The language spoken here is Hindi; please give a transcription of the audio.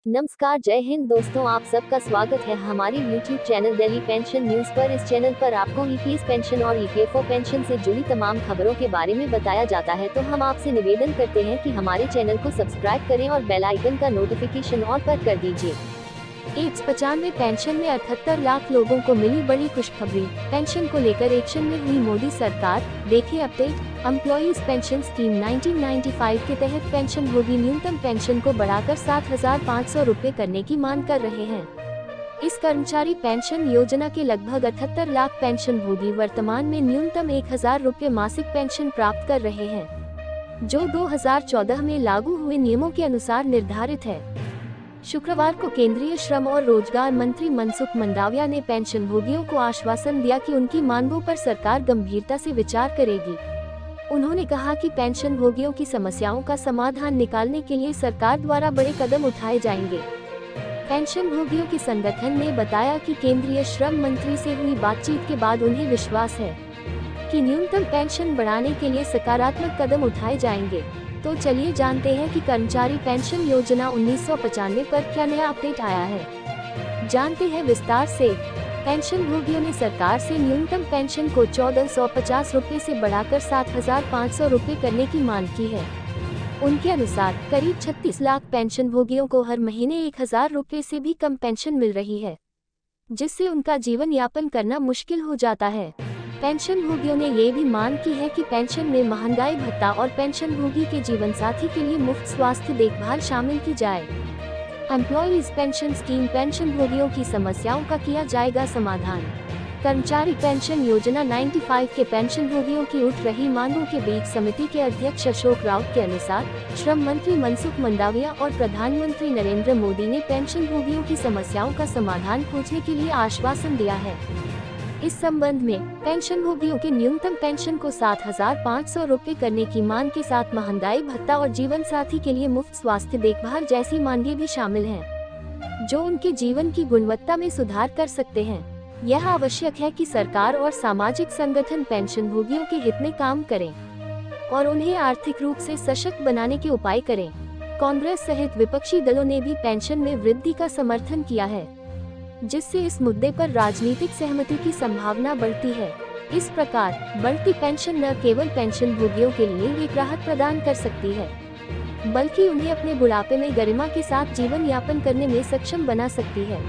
नमस्कार, जय हिंद दोस्तों, आप सबका स्वागत है हमारी YouTube channel Delhi pension news पर। इस चैनल पर आपको ईपीएस पेंशन और ईपीएफओ पेंशन से जुड़ी तमाम खबरों के बारे में बताया जाता है। तो हम आपसे निवेदन करते हैं कि हमारे चैनल को सब्सक्राइब करें और बेल आइकन का नोटिफिकेशन ऑल पर कर दीजिए। एड्स 95 पेंशन में 78 लाख लोगों को मिली बड़ी खुशखबरी। पेंशन को लेकर एक्शन में हुई मोदी सरकार, देखिए अपडेट। एम्प्लॉइज पेंशन स्कीम 1995 के तहत पेंशन भोगी न्यूनतम पेंशन को बढ़ाकर 7,500 रुपए करने की मांग कर रहे हैं। इस कर्मचारी पेंशन योजना के लगभग 78 लाख पेंशन भोगी वर्तमान में न्यूनतम 1,000 रुपए मासिक पेंशन प्राप्त कर रहे हैं, जो 2014 में लागू हुए नियमों के अनुसार निर्धारित है। शुक्रवार को केंद्रीय श्रम और रोजगार मंत्री मनसुख मंडाविया ने पेंशन भोगियों को आश्वासन दिया कि उनकी मांगों पर सरकार गंभीरता से विचार करेगी। उन्होंने कहा कि पेंशन भोगियों की समस्याओं का समाधान निकालने के लिए सरकार द्वारा बड़े कदम उठाए जाएंगे। पेंशन भोगियों के संगठन ने बताया कि केंद्रीय श्रम मंत्री से हुई बातचीत के बाद उन्हें विश्वास है कि न्यूनतम पेंशन बढ़ाने के लिए सकारात्मक कदम उठाए जाएंगे। तो चलिए जानते हैं कि कर्मचारी पेंशन योजना 1995 पर क्या नया अपडेट आया है। जानते हैं विस्तार से। पेंशन भोगियों ने सरकार से न्यूनतम पेंशन को 1,450 रुपए से बढ़ाकर 7,500 रुपए करने की मांग की है। उनके अनुसार करीब 36 लाख पेंशन भोगियों को हर महीने 1,000 रुपए से भी कम पेंशन मिल रही है, जिससे उनका जीवन यापन करना मुश्किल हो जाता है। पेंशन भोगियों ने ये भी मांग की है कि पेंशन में महंगाई भत्ता और पेंशन भोगी के जीवन साथी के लिए मुफ्त स्वास्थ्य देखभाल शामिल की जाए। एम्प्लॉइज पेंशन स्कीम पेंशन भोगियों की समस्याओं का किया जाएगा समाधान। कर्मचारी पेंशन योजना 95 के पेंशन भोगियों की उठ रही मांगों के बीच समिति के अध्यक्ष अशोक राउत के अनुसार श्रम मंत्री मनसुख मंडाविया और प्रधानमंत्री नरेंद्र मोदी ने पेंशन भोगियों की समस्याओं का समाधान खोजने के लिए आश्वासन दिया है। इस संबंध में पेंशन भोगियों के न्यूनतम पेंशन को 7,500 रुपए करने की मांग के साथ महंगाई भत्ता और जीवन साथी के लिए मुफ्त स्वास्थ्य देखभाल जैसी मांगे भी शामिल हैं, जो उनके जीवन की गुणवत्ता में सुधार कर सकते हैं। यह आवश्यक है कि सरकार और सामाजिक संगठन पेंशन भोगियों के हित में काम करें और उन्हें आर्थिक रूप से सशक्त बनाने के उपाय करें। कांग्रेस सहित विपक्षी दलों ने भी पेंशन में वृद्धि का समर्थन किया है, जिससे इस मुद्दे पर राजनीतिक सहमति की संभावना बढ़ती है। इस प्रकार बढ़ती पेंशन न केवल पेंशन भोगियों के लिए एक राहत प्रदान कर सकती है, बल्कि उन्हें अपने बुढ़ापे में गरिमा के साथ जीवन यापन करने में सक्षम बना सकती है।